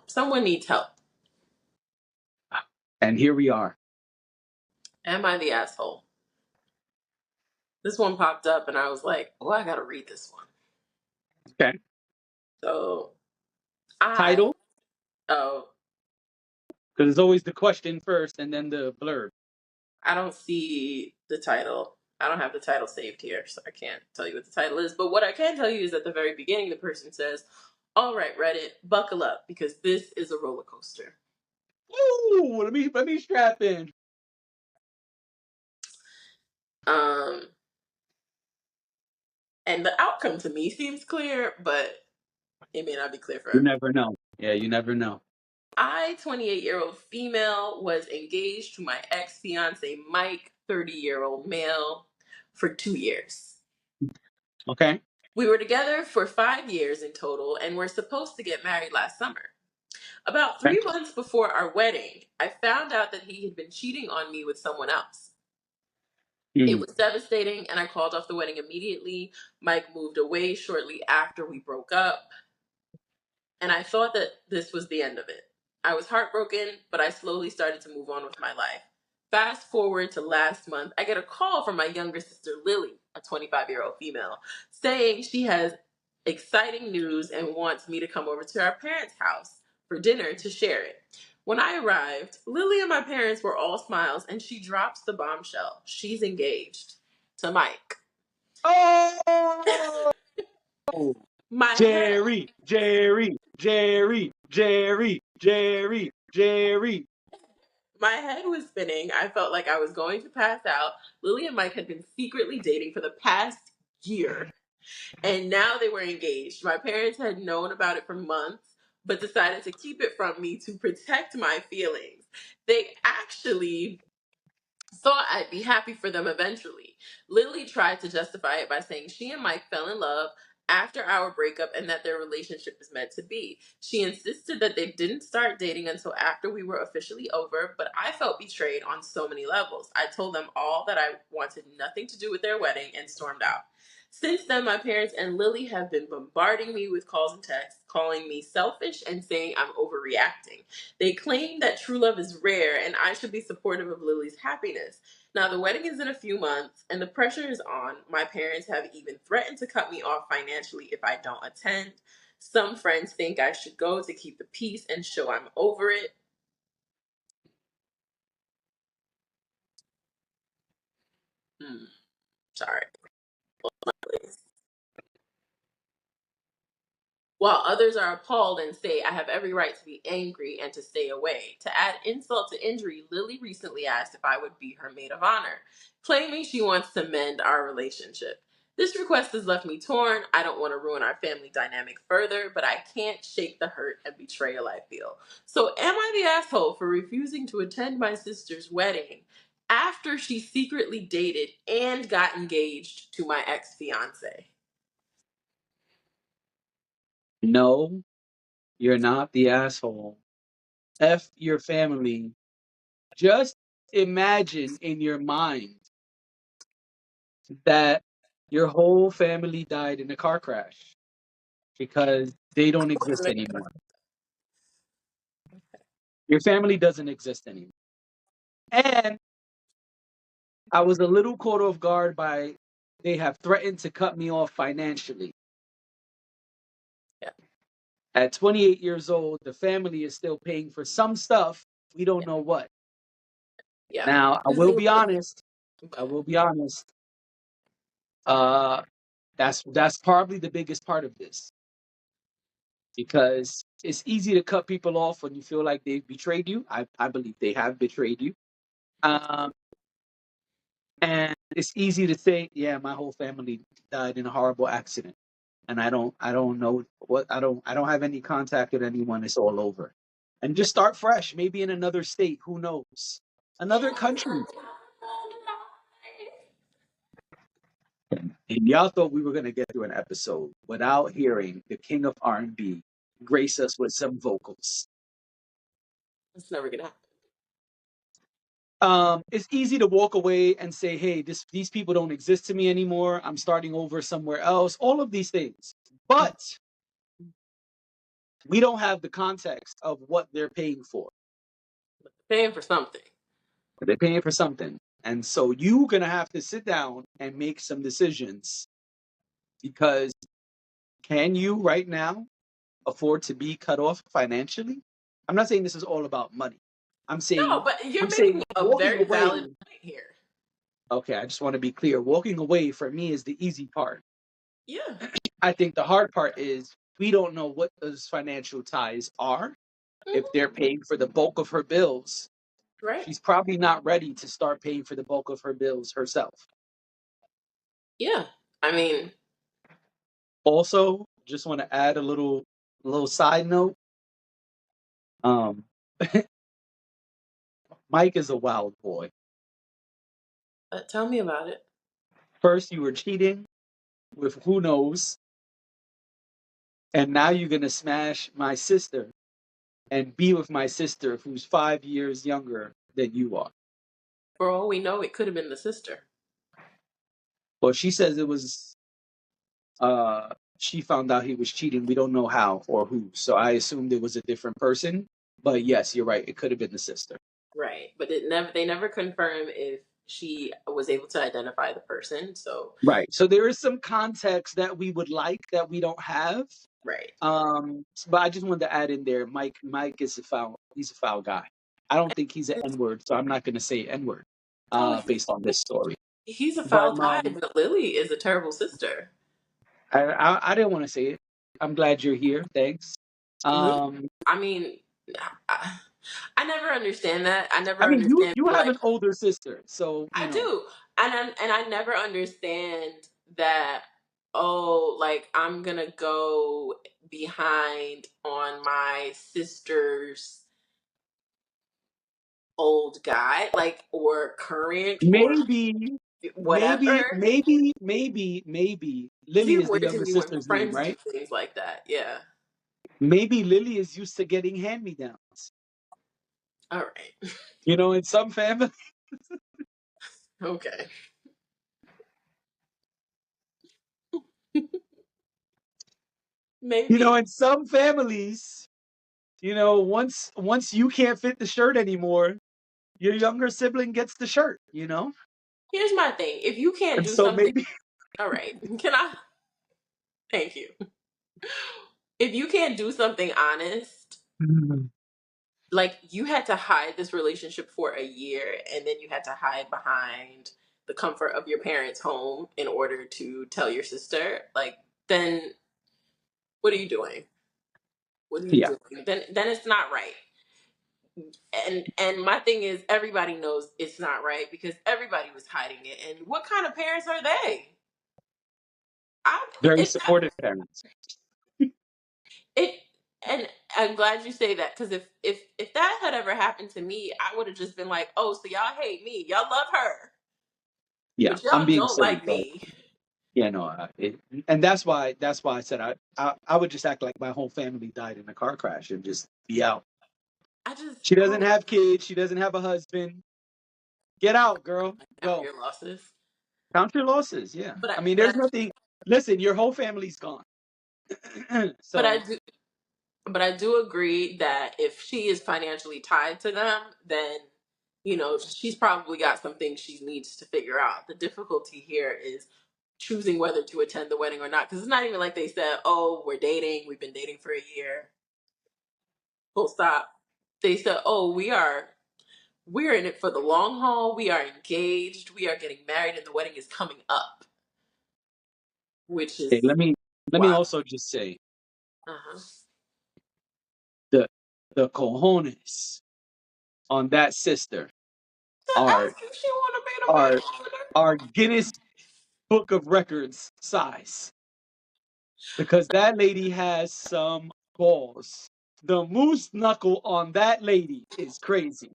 someone needs help. And here we are. Am I the asshole? This one popped up and I was like, oh, I gotta read this one. Okay. So Title, oh, because it's always the question first and then the blurb. I don't see the title. I don't have the title saved here, so I can't tell you what the title is. But what I can tell you is at the very beginning, the person says, all right, Reddit, buckle up because this is a roller coaster. Ooh, let me strap in. And the outcome to me seems clear, but it may not be clear for You everyone. never know. Yeah, you never know. I, 28-year-old female, was engaged to my ex-fiance, Mike, 30-year-old male, for 2 years. Okay. We were together for 5 years in total and were supposed to get married last summer. About Okay. 3 months before our wedding, I found out that he had been cheating on me with someone else. It Mm. was devastating, and I called off the wedding immediately. Mike moved away shortly after we broke up, and I thought that this was the end of it. I was heartbroken, but I slowly started to move on with my life. Fast forward to last month, I get a call from my younger sister, Lily, a 25-year-old female, saying she has exciting news and wants me to come over to our parents' house for dinner to share it. When I arrived, Lily and my parents were all smiles, and she drops the bombshell. She's engaged to Mike. Oh, My head Jerry, Jerry, Jerry, Jerry, Jerry, Jerry. My head was spinning. I felt like I was going to pass out. Lily and Mike had been secretly dating for the past year, and now they were engaged. My parents had known about it for months, but decided to keep it from me to protect my feelings. They actually thought I'd be happy for them eventually. Lily tried to justify it by saying she and Mike fell in love after our breakup and that their relationship is meant to be. She insisted that they didn't start dating until after we were officially over, but I felt betrayed on so many levels. I told them all that I wanted nothing to do with their wedding and stormed out. Since then, my parents and Lily have been bombarding me with calls and texts, calling me selfish and saying I'm overreacting. They claim that true love is rare and I should be supportive of Lily's happiness. Now, the wedding is in a few months and the pressure is on. My parents have even threatened to cut me off financially if I don't attend. Some friends think I should go to keep the peace and show I'm over it. Sorry. While others are appalled and say I have every right to be angry and to stay away. To add insult to injury, Lily recently asked if I would be her maid of honor, claiming she wants to mend our relationship. This request has left me torn. I don't want to ruin our family dynamic further, but I can't shake the hurt and betrayal I feel. So, am I the asshole for refusing to attend my sister's wedding after she secretly dated and got engaged to my ex fiance? No, you're not the asshole. F your family. Just imagine in your mind that your whole family died in a car crash because they don't exist anymore. Your family doesn't exist anymore. And I was a little caught off guard by they have threatened to cut me off financially. Yeah, At 28 years old, the family is still paying for some stuff. We don't know what. yeah. Now, I It will seems be like honest. I will be honest. Uh, that's probably the biggest part of this because it's easy to cut people off when you feel like they've betrayed you. I believe they have betrayed you. Um, and it's easy to say, yeah, my whole family died in a horrible accident, and I don't know what I don't have any contact with anyone. It's all over, and just start fresh, maybe in another state. Who knows? Another country. And y'all thought we were gonna get through an episode without hearing the king of R&B grace us with some vocals. it's never gonna happen. It's easy to walk away and say, "Hey, these people don't exist to me anymore. I'm starting over somewhere else." All of these things, but we don't have the context of what they're paying for. Paying for something. They're paying for something. And so you're going to have to sit down and make some decisions because can you right now afford to be cut off financially? I'm not saying this is all about money. I'm No, saying but you're I'm making saying a walking very valid away. point here. Okay, I just want to be clear. Walking away for me is the easy part. Yeah. I think the hard part is we don't know what those financial ties are. If Hmm. they're paying for the bulk of her bills, Right. she's probably not ready to start paying for the bulk of her bills herself. Yeah. I mean, Also, just want to add a little side note. Um, Mike is a wild boy. tell me about it. First, you were cheating with who knows, and now you're gonna smash my sister and be with my sister who's 5 years younger than you are. For all we know, it could have been the sister. Well, she says it was she found out he was cheating. We don't know how or who. So I assumed it was a different person. But yes, you're right. It could have been the sister. Right. But they never confirm if she was able to identify the person. So, Right. So there is some context that we would like that we don't have. right. But I just wanted to add in there, Mike is a foul. He's a foul guy. I don't think he's an N word, so I'm not going to say N word Oh, based on this story. he's a But foul guy, but Lily is a terrible sister. I didn't want to say it. I'm glad you're here. Thanks. Lily, Um, I mean, I, I never understand that. I never I mean, you understand you have like an older sister, so you I know. do, and I never understand that. Oh, like I'm gonna go behind on my sister's old guy, like or current or Maybe, maybe, whatever. maybe, maybe, maybe See, Lily the is the weird to younger me when sister's name, friends do right? things like that. Yeah. Maybe Lily is used to getting hand-me-downs. All right. You know, in some families, Okay. you know, Maybe. in some families, once you can't fit the shirt anymore, your younger sibling gets the shirt, you know? Here's my thing. If you can't And do so something, maybe all right. Can I? Thank you. If you can't do something honest, like you had to hide this relationship for a year and then you had to hide behind the comfort of your parents' home in order to tell your sister, like then what are you doing? What are you yeah, doing? Then it's not right. And my thing is everybody knows it's not right because everybody was hiding it. And what kind of parents are they? I very it supportive parents. it and I'm glad you say that because if that had ever happened to me, I would have just been like, oh, so y'all hate me, y'all love her, Yeah, but I'm y'all being don't silly, like but me. yeah, no, and that's why I said I would just act like my whole family died in a car crash and just be out. I just She doesn't have kids. She doesn't have a husband. Get out, girl. count Go. your losses. Count your losses. Yeah. But I I mean, but I there's nothing. Listen, your whole family's gone. but I So do but I do agree that if she is financially tied to them, then she's probably got some things she needs to figure out. The difficulty here is choosing whether to attend the wedding or not, because it's not even like they said, "Oh, we're dating. We've been dating for a year." Full stop. They said, "Oh, we're in it for the long haul. We are engaged. We are getting married, and the wedding is coming up," which hey, is let me wow. also just say Uh-huh. the the cojones on that sister So are ask if she want to be the are wedding planner. are Guinness Book of Records size because that lady has some balls. The moose knuckle on that lady is crazy.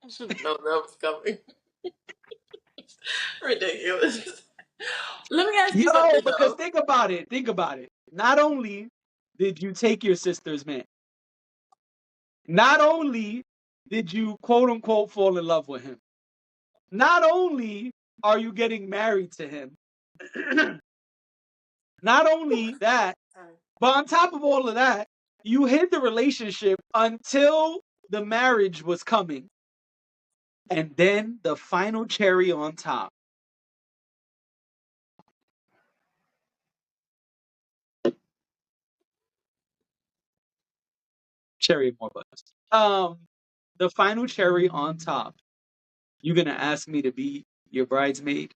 I should have known that was coming. Ridiculous. Let me ask you Yo, something because though. think about it. Think about it. Not only did you take your sister's man, not only did you quote unquote fall in love with him, not only are you getting married to him, not only that, Sorry. but on top of all of that, you hid the relationship until the marriage was coming. And then the final cherry on top. Cherry more buttons. The final cherry on top. You're gonna ask me to be your bridesmaid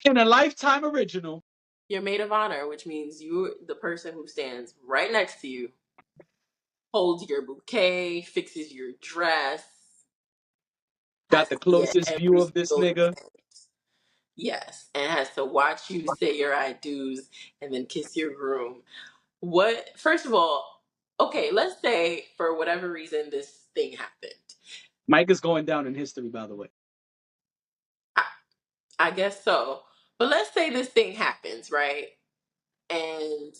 in a Lifetime original. Your maid of honor, which means you, the person who stands right next to you, holds your bouquet, fixes your dress, has Got the to be at closest view every of this single nigga. event. Yes, and has to watch you say your I do's and then kiss your groom. What? First of all, okay, let's say for whatever reason this thing happened. Mike is going down in history, by the way. I, I guess so. But let's say this thing happens, right? And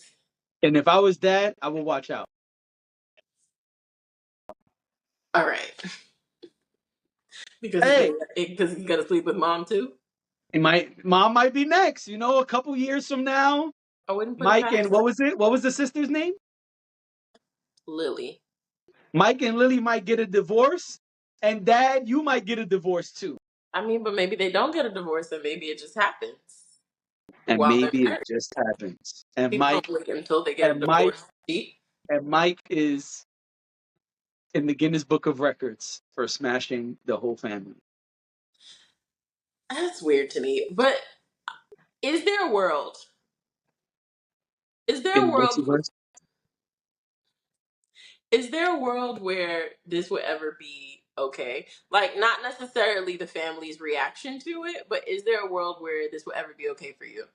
And if I was dad, I would watch out. all right, Hey, because he's gonna sleep with mom too. my mom might be next. You know, a couple years from now, I wouldn't put it Mike and past what was it? What was the sister's name? Lily. Mike and Lily might get a divorce, and Dad, you might get a divorce too. I mean, but maybe they don't get a divorce, and maybe it just happens And while they're maybe it married. just happens. And People Mike don't wait until they get a and Mike divorce. See? and Mike is in the Guinness Book of Records for smashing the whole family. That's weird to me. But is there a world? Is there In a the world? multiverse? Is there a world where this would ever be okay? Like, not necessarily the family's reaction to it, but is there a world where this would ever be okay for you?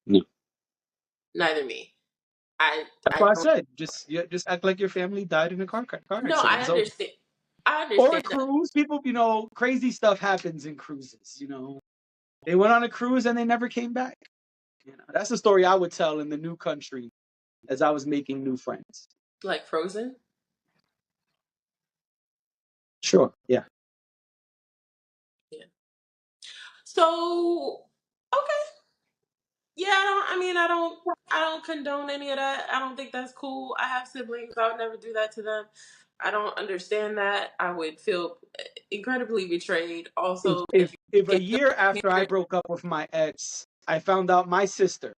No. Neither me. I That's I why I don't. said just act like your family died in a car No, accident. I So understand. I or a understand that. cruise. People, crazy stuff happens in cruises. They went on a cruise and they never came back. That's the story I would tell in the new country as I was making new friends. Like Frozen. Sure. Yeah. Yeah. So okay. Yeah, I don't. I mean, I don't. I don't condone any of that. I don't think that's cool. I have siblings. I would never do that to them. I don't understand that. I would feel incredibly betrayed. If Also, if if you if a get year to after I parent, broke up with my ex, I found out my sister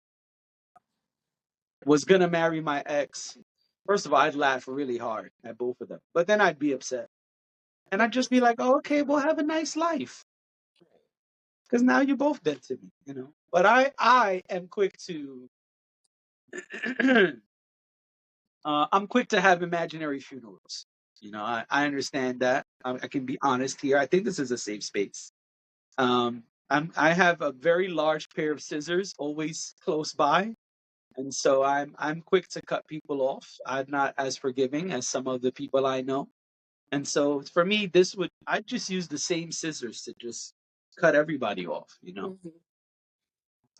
was gonna marry my ex, first of all, I'd laugh really hard at both of them. But then I'd be upset. And I'd just be like, oh, okay, well have a nice life. Because now you're both dead to me. But I am quick to I'm quick to have imaginary funerals. I understand that. I can be honest here. I think this is a safe space. I have a very large pair of scissors always close by, and so I'm quick to cut people off. I'm not as forgiving as some of the people I know, and so for me, I'd just use the same scissors to just cut everybody off. Mhm.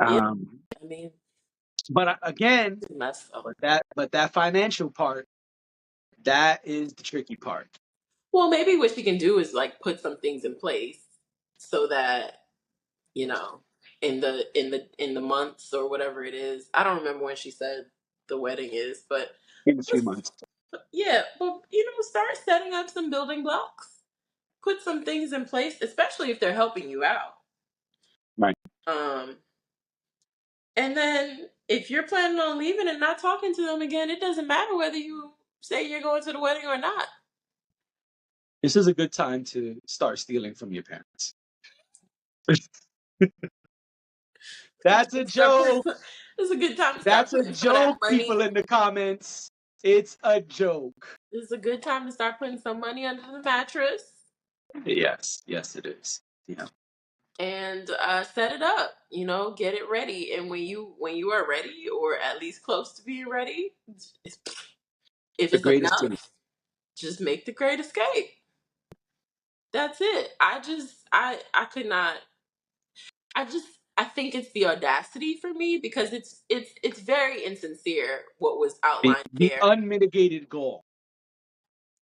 Yeah, Um, I mean, but again, it's a mess though. but that financial part, that is the tricky part. Well, maybe what she can do is like put some things in place so that you know, in the months or whatever it is. I don't remember when she said the wedding is, but In a few months. yeah, but start setting up some building blocks. Put some things in place, especially if they're helping you out. Right. Um, and then if you're planning on leaving and not talking to them again, it doesn't matter whether you say you're going to the wedding or not. This is a good time to start stealing from your parents. Good That's time a to start putting. joke. This is a good time to start That's a putting some of that joke, money. people in the comments. It's a joke. This is a good time to start putting some money under the mattress Yes, yes, it is. Yeah. and set it up. Get it ready. And when you are ready, or at least close to being ready, if The it's greatest thing. enough, just make the great escape. That's it. I could not. I think it's the audacity for me because it's very insincere what was The, outlined the there. unmitigated goal.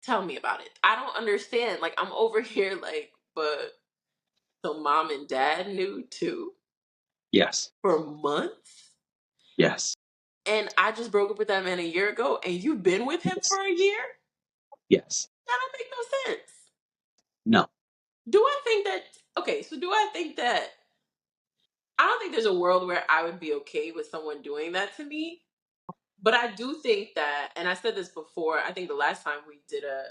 Tell me about it. I don't understand. Like I'm over here like, but so mom and dad knew too Yes, for months. yes. and I just broke up with that man a year ago, and you've been with him Yes. for a year? Yes. That don't make no sense. No. Do I think that, okay, so do I think that, I don't think there's a world where I would be okay with someone doing that to me. But I do think that, and I said this before, I think the last time we did a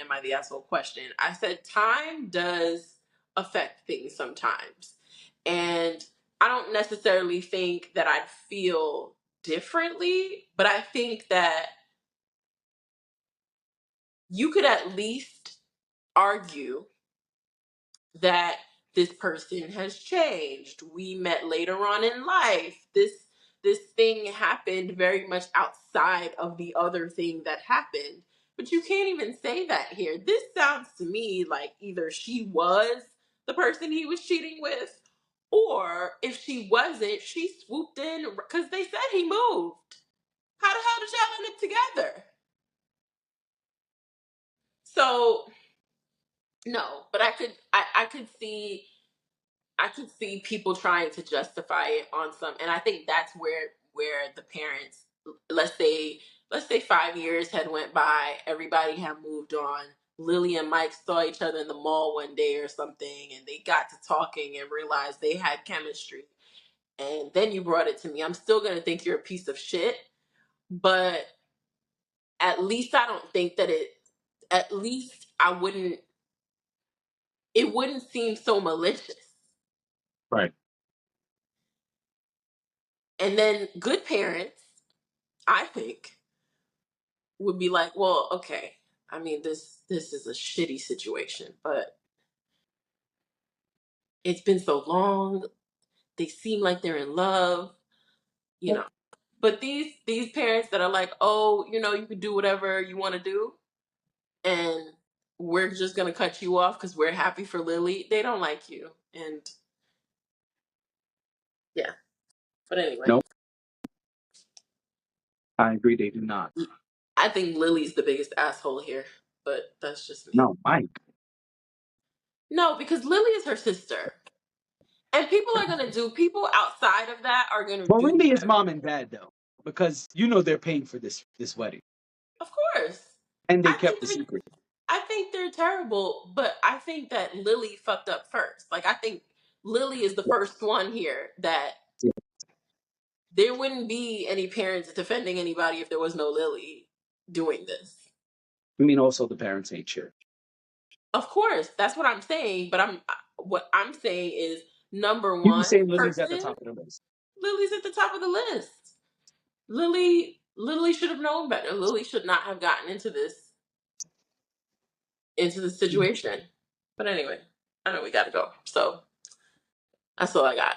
Am I the Asshole question, I said time does affect things sometimes. And I don't necessarily think that I'd feel differently, but I think that you could at least argue that this person has changed. We met later on in life. This thing happened very much outside of the other thing that happened. But you can't even say that here. This sounds to me like either she was the person he was cheating with, or if she wasn't, she swooped in because they said he moved. How the hell did y'all end up together? So no, but I could see people trying to justify it on some, and I think that's where the parents, let's say let's say 5 years had went by, everybody had moved on. Lily and Mike saw each other in the mall one day or something, and they got to talking and realized they had chemistry. And then you brought it to me. I'm still gonna think you're a piece of shit, but at least I don't think that it. At least I wouldn't. It wouldn't seem so malicious. Right. And then good parents, I think, would be like, well, okay. I mean, this is a shitty situation, but it's been so long. They seem like they're in love, you know. But these parents that are like, oh, you can do whatever you want to do, and we're just gonna cut you off because we're happy for Lily. They don't like you, and yeah. But anyway, No, I agree. They do not. I think Lily's the biggest asshole here, but that's just me. No, Mike. No, because Lily is her sister. And people outside of that are gonna Well, do really, it's whatever. mom and dad though, because they're paying for this wedding, Of course. and they I kept think the they're secret. I think they're terrible, but I think that Lily fucked up first. Like I think Lily is the first one here that Yeah. there wouldn't be any parents defending anybody if there was no Lily doing this. I mean, also the parents ain't shit. Of course, that's what I'm saying, but what I'm saying is number You one saying Lily's at the person, top of the list? Lily's at the top of the list. Lily should have known better. Lily should not have gotten into this situation. But anyway, I know we gotta go. So that's all I got.